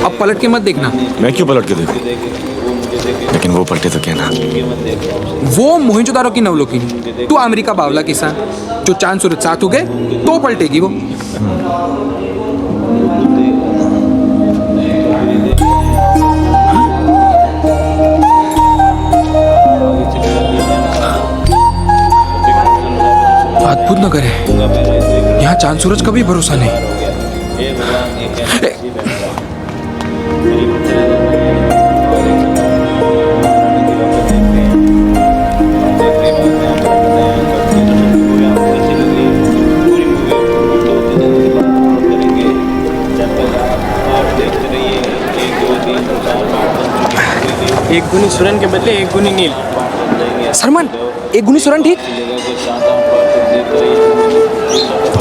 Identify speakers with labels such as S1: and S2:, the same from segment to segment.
S1: अब पलट के मत देखना।
S2: मैं क्यों पलट के देखूं? लेकिन वो पलटे तो क्या ना।
S1: वो मोहिंजोदारो की नवलोकिनी, तू अमेरिका बावला किसान। जो चांद सूरज साथ हो गए तो पलटेगी वो। अद्भुत नगर है, यहाँ चांद सूरज का भी भरोसा नहीं।
S3: एक गुनी सुरन के बदले एक गुनी नील।
S1: सरमन, एक गुनी सुरन ठीक।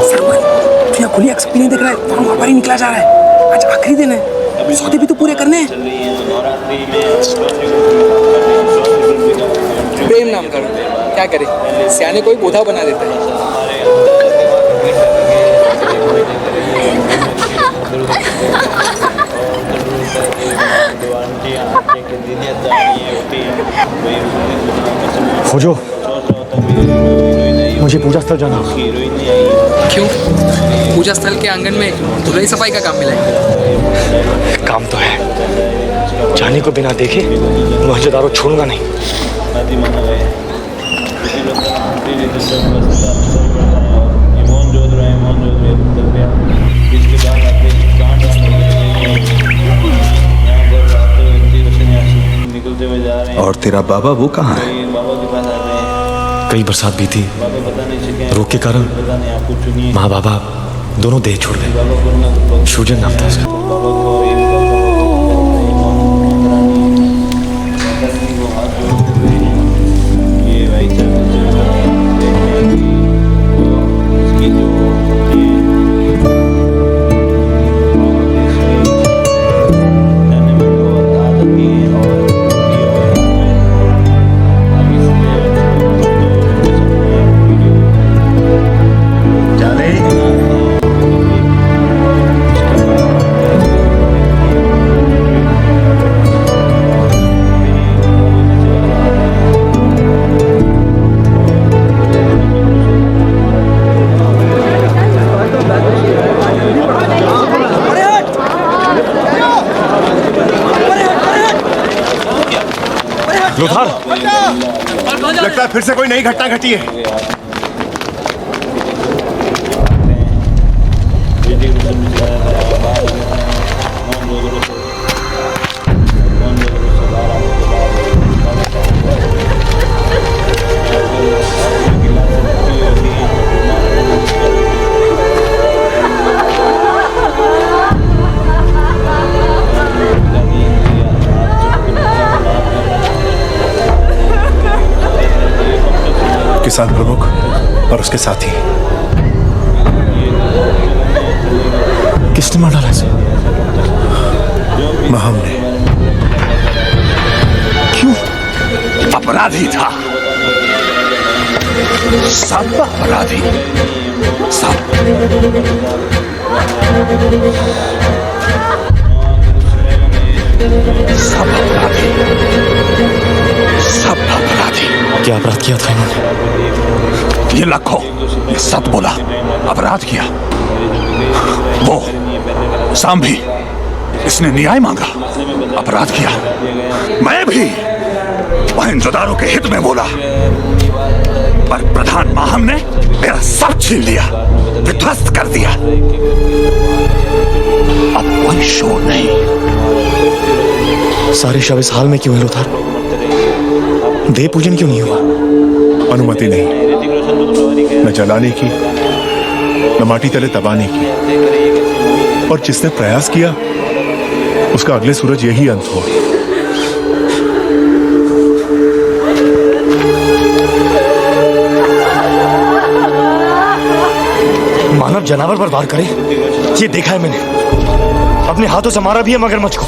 S1: सरमन, तू यहाँ खुली आंख नहीं देख रहा है, वहाँ व्यापारी निकला जा रहा है। आज आखिरी दिन है, सौदे भी तो पूरे करने हैं। प्रेम नाम करो, क्या करे, सियाने कोई बोधा बना देता है।
S2: खोजो, मुझे पूजा स्थल जाना।
S1: क्यों? पूजा स्थल के आंगन में धुलाई सफाई का काम मिला है।
S2: काम तो है, जाने को बिना देखे मोहनजोदारो छोड़ूंगा नहीं।
S4: और तेरा बाबा वो कहाँ है?
S2: कई बरसात भी थी, रोग के कारण माँ बाबा दोनों देह छोड़ गए। सूजन नाम था उसका। लोथार,
S4: लगता है फिर से कोई नई घटना घटी है। किसान प्रमुख और उसके साथी।
S2: किसने मार डाला इसे?
S4: महम ने।
S2: क्यों?
S4: अपराधी था, सब अपराधी, सब। सब अपराधी, सब अपराधी।
S2: क्या अपराध किया था इन्होंने?
S4: ये लखो, ये सत बोला, अपराध किया। वो सांभी, इसने न्याय मांगा, अपराध किया। मैं भी मोहनजोदारो के हित में बोला, पर प्रधान महम ने मेरा सब छीन लिया, विध्वस्त कर दिया। अब कोई शोर नहीं।
S2: सारे शव इस हाल में क्यों है लोथार? देह पूजन क्यों नहीं हुआ?
S4: अनुमति नहीं, न जलाने की, न माटी तले दबाने की। और जिसने प्रयास किया उसका अगले सूरज यही अंत हो।
S2: मानव जानवर पर वार करे, ये देखा है मैंने। अपने हाथों से मारा भी है मगरमच्छ को,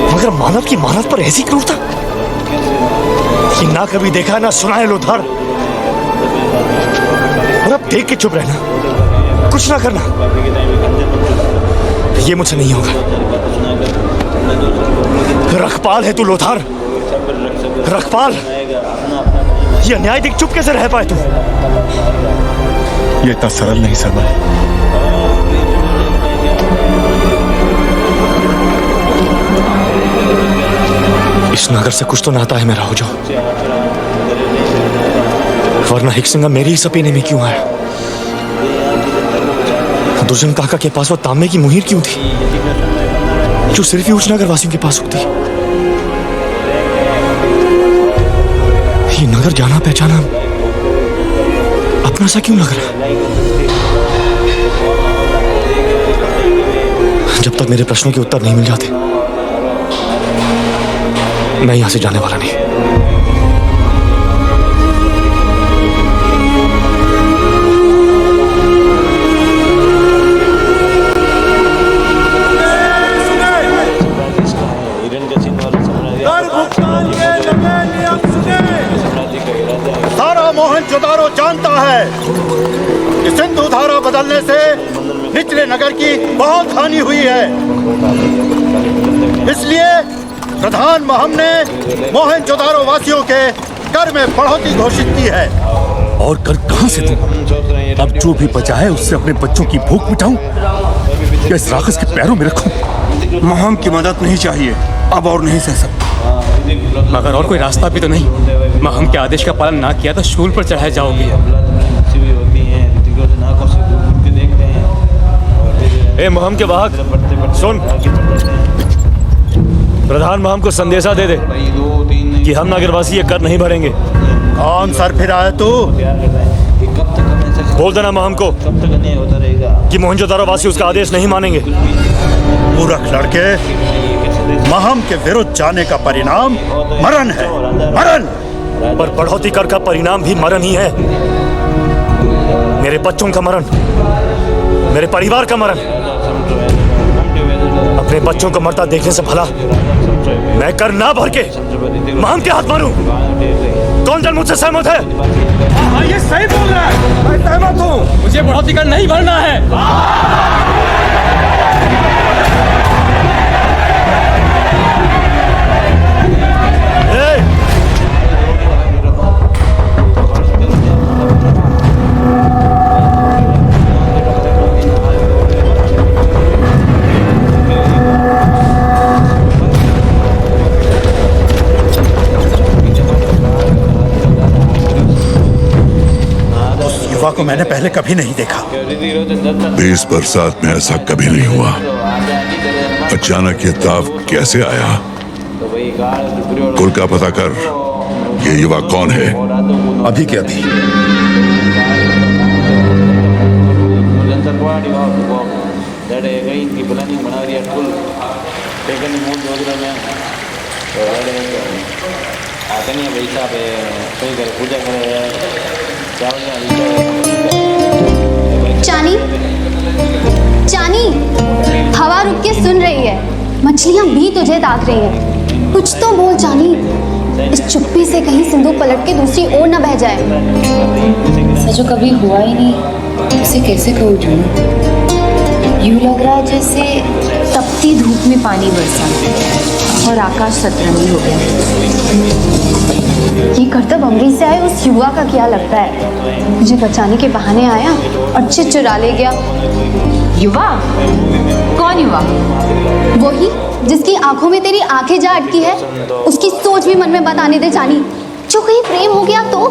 S2: मगर मानव की मानव पर ऐसी क्रूरता। ये ना कभी देखा ना सुना है लोथार, और अब देख के चुप रहना, कुछ ना करना, ये मुझसे नहीं होगा। रखपाल है तू लोथार, रखपाल। ये अन्याय देख चुप कैसे रह पाए तू?
S5: ये इतना सरल नहीं सरवर।
S2: इस नगर से कुछ तो नाता है मेरा, हो जाओ, वरना हिक्सिंगा मेरी ही सपीने में क्यों आया? दुर्जन काका के पास वो तांबे की मुहीर क्यों थी, जो सिर्फ ही उस नगर वासियों के पास होती? ये नगर जाना पहचाना अपना सा क्यों लग रहा है? जब तक मेरे प्रश्नों के उत्तर नहीं मिल जाते, मैं यहां से जाने वाला नहीं।
S5: सारा मोहनजोदारो जानता है कि सिंधु धारा बदलने से निचले नगर की बहुत हानि हुई है। इसलिए प्रधान महम ने मोहनजोदारो वासियों के कर में बढ़ोतरी घोषित की है।
S4: और कर कहां से दूं? अब जो भी बचा है उससे अपने बच्चों की भूख मिटाऊं या इस राक्षस के पैरों में रखूं?
S5: महम की मदद नहीं चाहिए, अब और नहीं सह सकता।
S3: मगर और कोई रास्ता भी तो नहीं। महम के आदेश का पालन ना किया तो शूल पर चढ़ाए जाओगे।
S2: ए महम के वाहक, सुन, प्रधान महम को संदेशा दे दे कि हम नगरवासी ये कर नहीं भरेंगे।
S5: कौन सर फिर आया तू?
S2: बोल देना महम को कि मोहनजोदारो वासी उसका आदेश नहीं मानेंगे।
S5: मूर्ख लड़के, महम के विरुद्ध जाने का परिणाम मरण है, मरण।
S2: पर बढ़ोतरी कर का परिणाम भी मरण ही है। मेरे बच्चों का मरण, मेरे परिवार का मरण। अपने बच्चों को मरता देखने से भला मैं कर ना भर के महम के हाथ मारूं? कौन जन मुझसे सहमत है?
S3: हाँ, ये सही बोल रहा है, मैं सहमत हूँ। मुझे बढ़ोतरी कर नहीं भरना है।
S5: युवा को मैंने पहले कभी नहीं देखा।
S6: 20 बरसात में ऐसा कभी नहीं हुआ। अचानक ये ताव कैसे आया? कुल का पता कर, ये युवा कौन है?
S4: अभी के अभी।
S7: चानी, चानी, हवा रुक के सुन रही है, मछलियां भी तुझे ताक रही हैं। कुछ तो बोल चानी, इस चुप्पी से कहीं सिंधु पलट के दूसरी ओर न बह जाए।
S8: ऐसा जो कभी हुआ ही नहीं, उसे कैसे कहूँ जूनू? यूं लग रहा है जैसे तपती धूप में पानी बरसा और आकाश सतरंगी हो गया।
S7: ये करतब अमरीश से आए उस युवा का क्या लगता है? मुझे बचाने के बहाने आया और चित चुरा ले गया।
S8: युवा? कौन युवा?
S7: वही जिसकी आंखों में तेरी आंखें जा अटकी है, उसकी सोच भी मन में बताने दे चानी। जो कहीं प्रेम हो गया तो?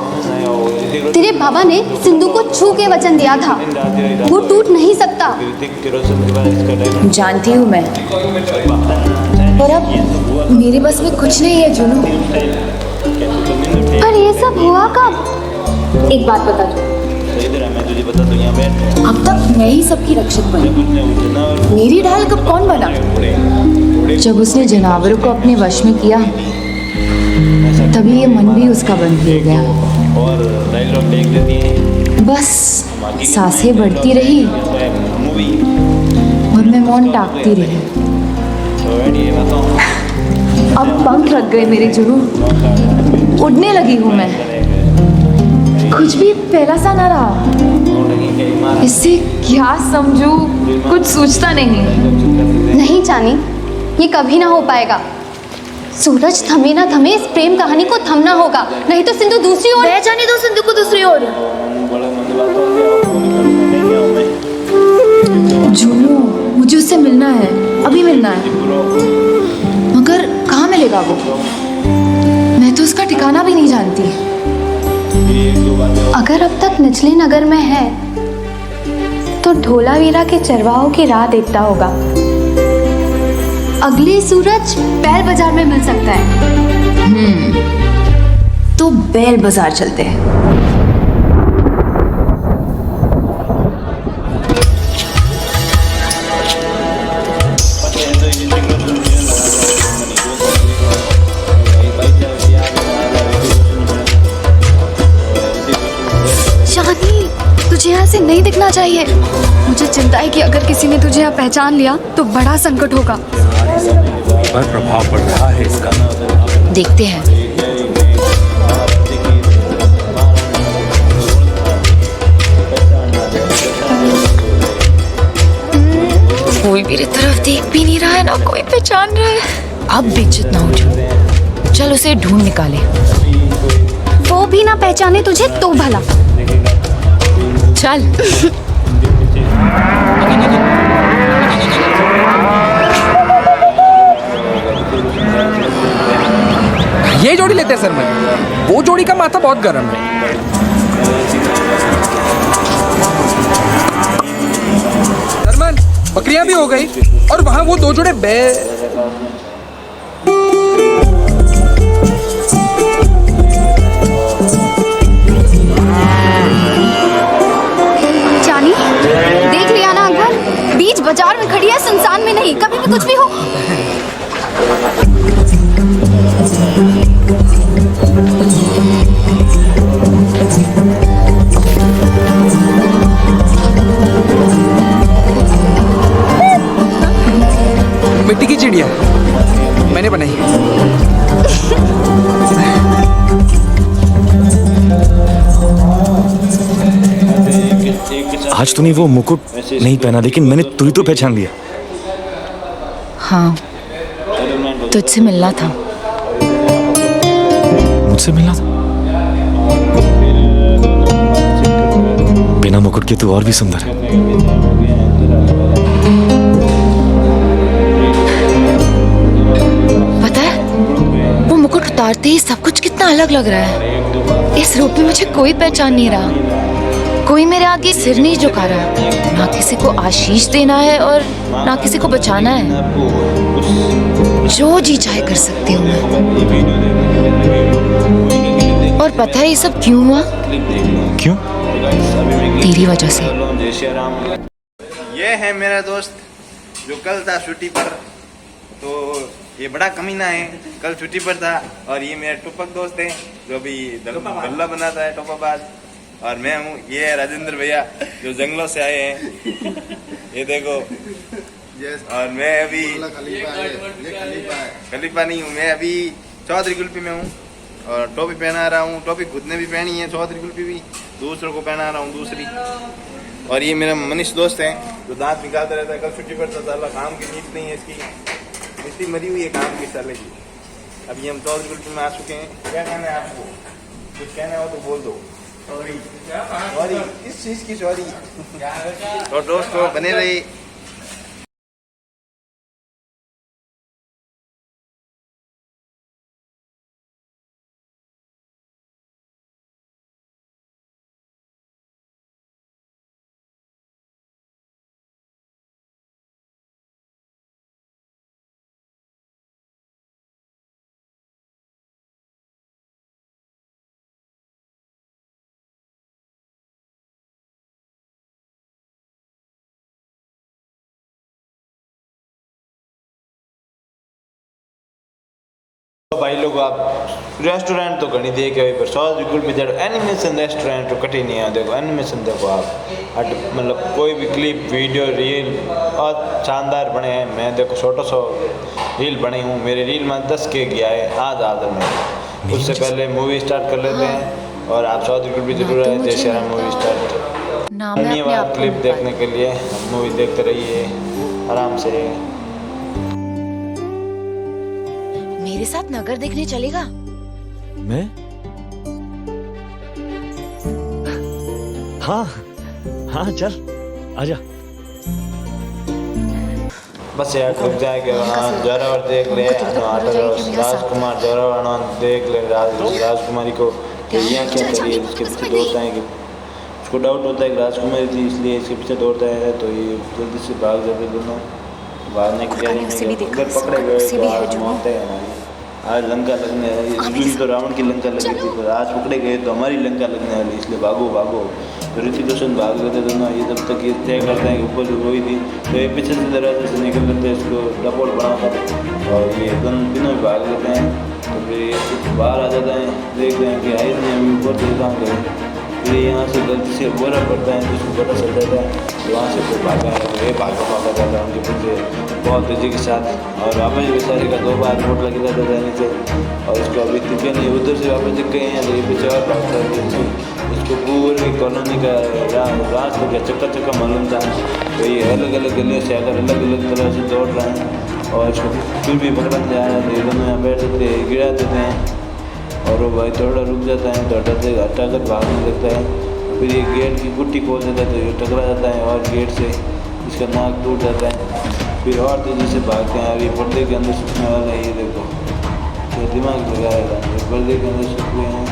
S7: तेरे बाबा ने सिंधु को छू के वचन दिया था, वो टूट नहीं सकता।
S8: जानती हूँ मैं, पर अब मेरे बस में कुछ नहीं है जूनू।
S7: पर ये सब हुआ कब?
S8: एक बात बता दो, अब तक मैं ही सबकी रक्षक बनी, मेरी ढाल कब कौन बना? जब उसने जानवरों को अपने वश में किया, तभी ये मन भी उसका बंद हो गया। बस सांसें बढ़ती रही और मैं मौन टाकती रही। अब पंख लग गए मेरे जुनू। उड़ने लगी हूँ मैं। कुछ भी पहला सा ना रहा। इससे क्या समझूं, कुछ सोचता नहीं।
S7: नहीं चानी, ये कभी ना हो पाएगा। सूरज थमे ना थमे, इस प्रेम कहानी को थमना होगा, नहीं तो सिंधु दूसरी ओर।
S8: मैं जाने दो सिंधु को दूसरी ओर। जुनू, मुझे उससे मिलना है, अभी मिलना है। मगर कहाँ मिलेगा वो? मैं तो उसका ठिकाना भी नहीं जानती।
S7: अगर अब तक निचले नगर में है तो ढोलावीरा के चरवाहों की राह देखता होगा। अगले सूरज बैल बाजार में मिल सकता है।
S8: तो बैल बाजार चलते हैं।
S7: तुझे यहाँ से नहीं दिखना चाहिए। मुझे चिंता है कि अगर किसी ने तुझे यहाँ पहचान लिया तो बड़ा संकट होगा।
S4: पर प्रभाव पड़ रहा है इसका।
S8: देखते हैं। कोई मेरी तरफ देख भी नहीं रहा है, ना कोई पहचान रहा है। अब बेइज्जत ना हो जाओ। चल उसे ढूंढ निकाले।
S7: वो भी ना पहचाने तुझे तो भला।
S8: चल।
S1: ये जोड़ी लेते हैं सर मैं। वो जोड़ी का माथा बहुत गर्म है। सरमन, बकरियां भी हो गई और वहां वो दो जोड़े
S7: चानी, देख लिया ना अंकल, बीच बाजार में खड़ी है, सुनसान में नहीं। कभी भी कुछ भी हो।
S1: मिट्टी की चिड़िया मैंने बनाई।
S2: आज तूने वो मुकुट नहीं पहना, लेकिन मैंने तुझे तो पहचान लिया।
S8: हाँ, तुझसे मिलना था।
S2: मुझसे मिलना था? बिना मुकुट के तू और भी सुंदर है।
S8: पता है, वो मुकुट उतारते ही सब कुछ कितना अलग लग रहा है। इस रूप में मुझे कोई पहचान नहीं रहा। कोई मेरे आगे सिर नहीं झुका रहा। ना किसी को आशीष देना है और ना किसी को बचाना है। जो जी चाहे कर सकती हूँ मैं। और पता है ये सब क्यों हुआ?
S2: क्यों?
S8: तेरी वजह से।
S9: ये है मेरा दोस्त जो कल था छुट्टी पर। तो ये बड़ा कमीना है, कल छुट्टी पर था। और ये मेरा टुपक दोस्त है जो अभी बल्ला बनाता है, टोपाबाज। और मैं हूँ, ये है राजेंद्र भैया जो जंगलों से आए हैं। ये देखो। और मैं अभी खलीफा नहीं हूँ, मैं अभी चौधरी कुल्फी में हूँ और टोपी पहना रहा हूँ। टोपी खुद ने भी पहनी है, चौधरी कुल्फी भी दूसरों को पहना रहा हूँ दूसरी। और ये मेरा मनीष दोस्त है जो दांत निकालता रहता है। कल छुट्टी पर था, साला काम की नींद नहीं है इसकी, इतनी मरी हुई है काम की साले की। अभी हम चौधरी कुल्फी में आ चुके हैं। क्या कहना है आपको? कुछ कहना हो तो बोल दो। सॉरी, किस चीज की सॉरी? तो दोस्तों बने रहे। भाई लोग, आप रेस्टोरेंट तो घनी देखे हुए पर सॉस बिल्कुल भी जड़ एनिमेशन रेस्टोरेंट तो कटी नहीं है। देखो एनिमेशन देखो आप, मतलब कोई भी क्लिप वीडियो रील और शानदार बने हैं। मैं देखो छोटा सा रील बनी हूँ, मेरे रील में 10K गया है आज में। उससे पहले मूवी स्टार्ट कर लेते हैं और आप सौदी को भी जरूर आए जैसे हम मूवी स्टार्ट। धन्यवाद क्लिप देखने के लिए। मूवी देखते रहिए आराम से।
S8: मेरे साथ नगर देखने चलेगा?
S2: मैं? हाँ हाँ चल आजा।
S9: बस यार थक जाएंगे वहाँ जोरावर देख ले, राजकुमार जोरावर देख ले, राजकुमारी को यहाँ क्या करिए इसके पीछे दौड़ता है कि उसको डाउट होता है कि राजकुमारी थी इसलिए इसके पीछे दौड़ता है, तो ये जल्दी से भाग जाते दोनों। भागने की तैयारी में पकड़े गए तो आज मौत है हमारी। आज लंका लगने वाली, तो रावण की लंका लगी थी पर आज पकड़े गए तो हमारी लंका लगने वाली, इसलिए भागो भागो। तो ऋतिक रोशन भाग लेते दोनों। ये जब तक ये तय करते हैं कि ऊपर जो हुई थी तो ये पीछे से दरवाजे से निकल लेते हैं इसको डपोल बनाकर और ये तीनों भाग लेते हैं। तो फिर ये बाहर आ जाते हैं, देखते हैं कि आई ने अभी ऊपर से काम करें। फिर यहाँ से गलती से बोरा पड़ता है जिसको पता चल जाता है तो वहाँ से फिर भागा है, ये भागा जाता है उनके पीछे बहुत तेजी के साथ। और वापस बेचारे का 2 बार वोट लग जाता है नीचे और इसको अभी दिखे नहीं, उधर से वापस दिख गए हैं तो ये पीछे और भागता है। इसको पूरी कॉलोनी का रास्ते का चक्का चक्का मालूम था, तो ये अलग अलग गलियों से अगर अलग अलग तरह से दौड़ रहे हैं और इसको फिर भी पकड़ने जा रहे हैं। तो ये दोनों यहाँ बैठ जाते हैं, गिरा देते हैं और वो भाई थोड़ा रुक जाता है तो हटा कर भागने लगता है। फिर ये गेट की गुट्टी खोल देता है तो ये टकरा जाता है और गेट से इसका नाक टूट जाता है। फिर और तेज़ी से भागते हैं और ये पर्दे के अंदर सूखने वाला है। ये देखो ये दिमाग लगाएगा, ये पर्दे के अंदर सूख गए हैं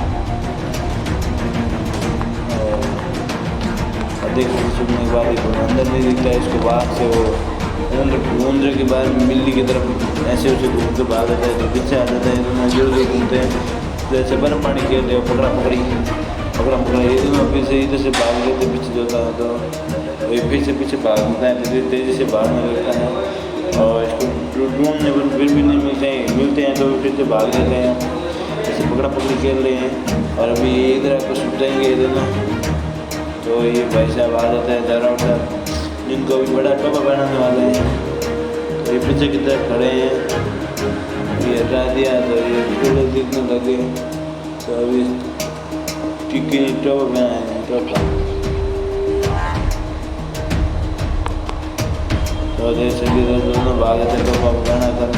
S9: और देखो सूखने के बाद अंदर नहीं दिखता है इसको। बाहर से वो घूमने के बाद बिल्ली की तरफ ऐसे उसे घूम के भाग जाता है तो पीछे आ जाता है। जोर से घूमते हैं जैसे बर्फ पानी खेलते हो, पकड़ा पकड़ी ये दोनों फिर से इधर से भाग लेते पीछे जोता है तो ये फिर से पीछे भागता है, तो तेज़ी से भागने लगता है और इसको ढूंढने पर फिर भी नहीं मिलते हैं तो फिर से भाग लेते हैं। जैसे पकड़ा पकड़ी खेल रहे हैं और अभी इधर आपको सुख जाएंगे ये दोनों। तो ये भाई साहब आ जाता है दारा जिनको भी बड़ा टोपा बनाने वाले हैं। तो ये पीछे की तरफ खड़े हैं, ये हटा दिया तो ये थोड़े दिखने लगे तो अभी टिक्की टोपा बनाए टोपा। तो जैसे भी दोनों भागे थे टोपा बना कर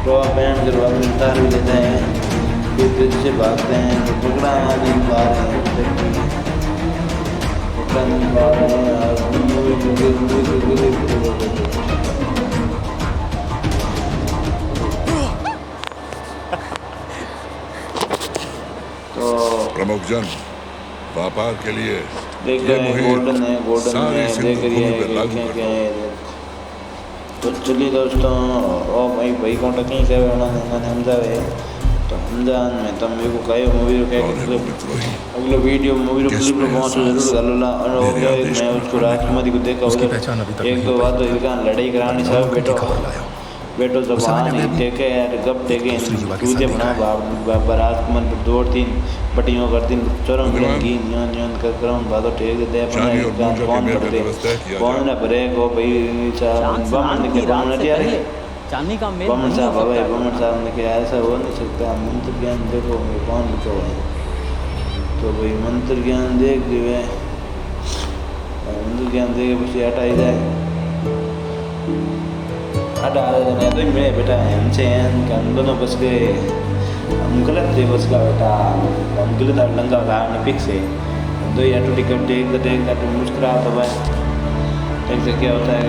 S9: टोपा पहन कर वापस उतार भी लेते हैं। फिर तेजी से भागते हैं तो पकड़ा नहीं पा रहे हैं, पकड़ा नहीं पा रहे हैं और
S6: प्रमुख जन व्यापार के लिए
S9: देख रहे हैं गोल्डन है देख रही है। तो चलिए दोस्तों ओ भाई कौन कहीं से समझावे तो रमजान में तुम मेरे को कहो मूवी अगला वीडियो मूवी रो क्लिप रो पहुंचो जरूर गलोला और मैं उसको राजकुमारी को देखा एक दो बात तो लड़ाई करानी सब बेटो जबान टेके यार गप टेके तुझे बना राजकुमार पर 2-3 पट्टियों कर दिन चोरों की न्योन कर करम बातो टेक दे अपना कौन करते कौन ना ब्रेक हो भाई साहब बमन के बमन यार
S3: चांदी का मेल
S9: बमन साहब भाई बमन साहब ने कहा ऐसा हो नहीं सकता मंत्र ज्ञान देखो मैं कौन लिखा हुआ है तो भाई मंत्र ज्ञान देख दिए मंत्र ज्ञान देख बस हटाई जाए हटा देने तो मेरे बेटा हमसे हम दोनों बस गए हम गलत थे बस का बेटा हम गलत लंगा का हमने फिक्स है दो या तो टिकट देख तो मुस्कुरा तो भाई देख से क्या होता है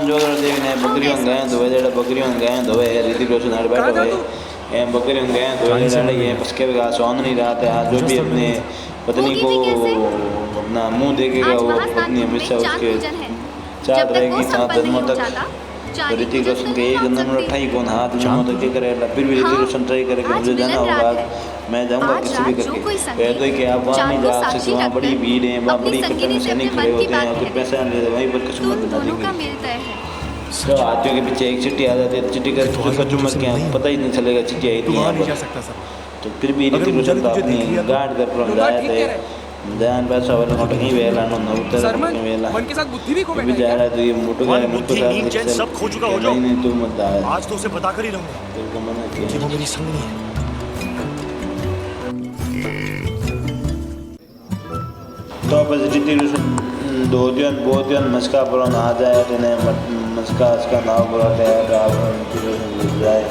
S9: जो देखने बकरियों गए तो वे बकरियों गए तो वे ऋतिक रोशन हर बैठा भाई बकरियों गए तो वे लड़ाई है बस के सौन नहीं रहा था जो भी अपने पत्नी को अपना मुंह देखेगा वो पत्नी हमेशा उसके चाहत रहेगी 7 जन्मों तक। तो ऋतिक रोशन के एक जन्म में उठाई कौन हाथ जन्मों तक क्या करेगा फिर भी ऋतिक रोशन ट्राई करेगा मुझे जाना होगा मैं जाऊंगा किसी भी करके कह दो कि आप वहाँ नहीं जा सकते वहाँ बड़ी भीड़ है वहाँ बड़ी कट्टर सैनिक खड़े होते हैं कुछ पैसा नहीं लेते वहीं पर किस्मत बना देंगे। तो हाथियों के पीछे एक चिट्ठी आ जाती है चिट्ठी का चुमक क्या पता ही नहीं चलेगा चिट्ठी आई थी यहाँ पर। तो फिर भी ऋतिक रोशन अपनी गार्ड कर जाए थे ध्यान पैसा वाला नोट कहीं वेला नो नोट
S1: सरमन,
S9: वेला
S1: मन के साथ बुद्धि भी खो
S9: भी
S1: बैठा
S9: जा
S1: है।
S9: रहा है तो ये मोटो
S2: मन,
S9: का
S2: बुद्धि, नींद, चैन सब खो चुका हो जाओ।
S9: नहीं तू मत आ
S2: आज तो उसे बता कर ही रहूंगा
S9: तेरे को मना
S2: कि
S9: किया
S2: वो मेरी संगनी है।
S9: तो बस जितनी दो दिन बहुत दिन मस्का पर आ जाए तो ने मस्का इसका नाव बुलाते हैं तो आप मिल जाए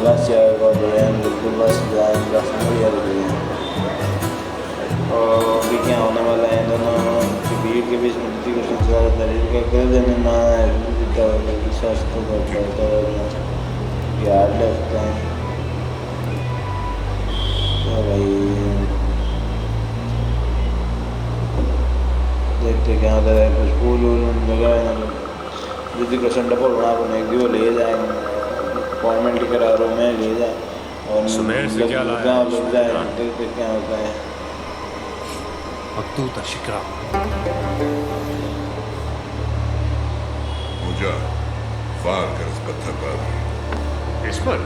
S9: बस यार बिल्कुल बस जाए बस बढ़िया और भी क्या होने वाला है दोनों की भीड़ के बीच में जितनी कुछ तरीके का कर देने ना विश्वास को याद लगता है तो भाई देखते क्या होता है कुछ फूल वूल वगैरह जितनी क्वेश्चन डबल बना को एक दिवस ले जाए अपॉइंटमेंट करा रूम में ले जाए और
S2: सुमेर से क्या लाया?
S9: लग जाए देखते क्या होता है
S2: अब्दू शिकरा
S6: हो जा फार कर इस पत्थर पर।
S2: इस पर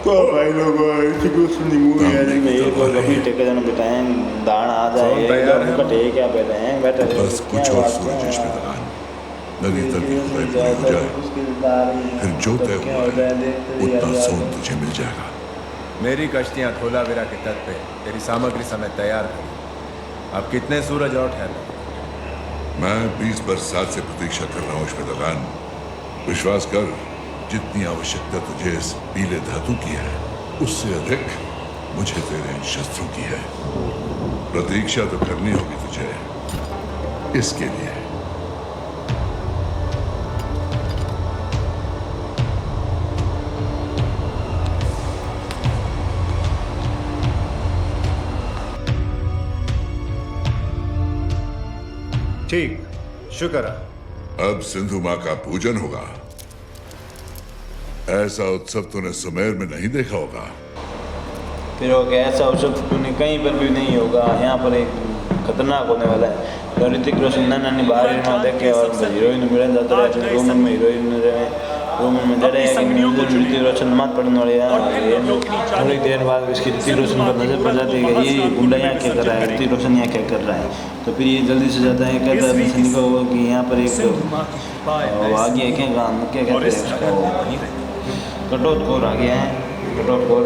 S9: तो भाई लोग इसको सुननी मूवी है जिसमें एक और कभी टेके जन बताएं दान आ जाए एकदम कटे क्या कहते हैं बेटा
S6: बस कुछ और सूरज इसमें लगान नदी तक की खुदाई पूरी हो जाए फिर जो तय हुआ है उतना सोन तुझे मिल जाएगा।
S10: मेरी कश्तियां धोलावीरा के तट पे तेरी सामग्री समेत तैयार है। अब कितने सूरज और ठहरे?
S6: मैं 20 बरसात से प्रतीक्षा कर रहा हूँ श्वेतगान। विश्वास कर जितनी आवश्यकता तुझे इस पीले धातु की है उससे अधिक मुझे तेरे इन शस्त्रों की है। प्रतीक्षा तो करनी होगी तुझे इसके लिए।
S10: ठीक, शुक्र है।
S6: अब सिंधु माँ का पूजन होगा। ऐसा उत्सव तूने सुमेर में नहीं देखा होगा।
S9: फिर हो गया ऐसा उत्सव तूने कहीं पर भी नहीं होगा। यहाँ पर एक खतरनाक होने वाला है। तो ऋतिक रोशन नानी बाहर में देखे और हीरोइन मिल जाता है रूम में हीरोइन रूम में जड़े ऋतिक रोशन मत पड़ने वाले थोड़ी देर बाद इसकी ऋतिक रोशन पर नजर पड़ जाती है कि ये गुंडा यहाँ क्या कर रहा है, ऋतिक रोशन यहाँ क्या कर रहा है। तो फिर ये जल्दी से जाता है कहता है सनी को कि यहाँ पर एक आगे क्या कहते हैं कटोतखोर आ गया है कटोतखोर।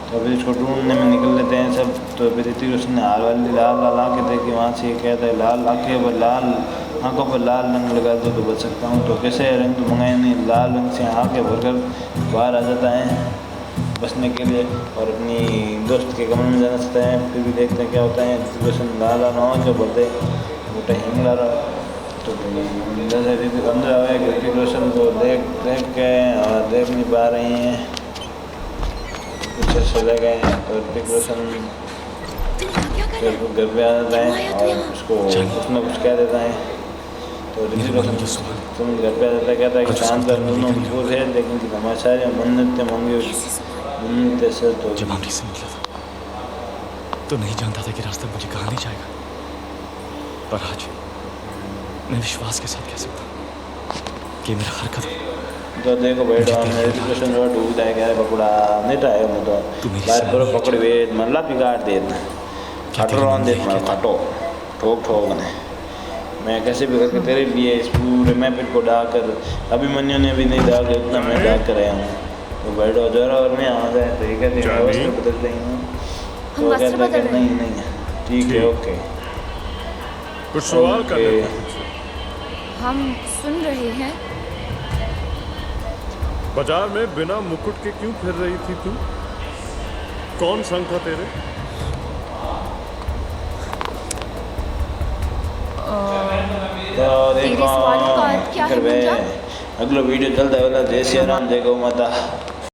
S9: तो फिर इसको ढूंढने में निकल लेते हैं सब। तो फिर ऋतिक रोशन ने हाल वाली लाल लाल आँखें देखी वहाँ से ये कहता है लाल आँखें पर लाल आँखों पर लाल रंग लगा दो तो बच सकता हूँ। तो कैसे रंग तो मंगाए नहीं, लाल रंग से आँखें भरकर बाहर आ जाता है बचने के लिए और अपनी दोस्त के कमरे में जाना चाहता है। फिर भी देखते हैं क्या होता है। ऋतिक रोशन लाल लाल हो जो बोलते मोटा हिंग ला रहा। तो जैसे अंदर आए ऋतिक रोशन को देख के देख नहीं पा रही हैं पीछे चले गए। तो ऋतिक रोशन घर पे आ जाता है और उसको कुछ न कुछ कह देता है। तो ऋतिक रोशन तुम घर पे आ जाता है कहता है कि शांत दोनों मजबूर है लेकिन हमारे मन्नत मांगे मन्नत से। तो
S2: जब हमने से निकला था तो नहीं जानता था कि रास्ता मुझे कहाँ ले जाएगा, पर आज मैं विश्वास के साथ कह सकता हूँ कि मेरा हर कदम
S9: तो देखो बैठो हमने ऋतिक डूब जाए क्या पकड़ा नहीं टाइम में तो बात करो पकड़ वे मतलब बिगाड़ दे खाटो रौन दे खाटो ठोक ठोक ने मैं कैसे भी करके तेरे लिए इस पूरे मैपिट को डाकर अभिमन्यु ने भी नहीं डाल उतना मैं डाल कर आया हूँ। तो बैठो जरा और मैं आ जाए तो ये कहते हैं वस्त्र बदल रही हूँ। तो कहता है नहीं नहीं ठीक है ओके
S10: कुछ सवाल करने
S8: हम सुन रहे हैं।
S10: बाजार में बिना मुकुट के क्यों फिर रही थी तू? कौन संग था तेरे?
S9: तो देखो
S8: सवालों का अर्थ क्या है
S9: अगला वीडियो चलता है जय श्री राम जय गौ माता।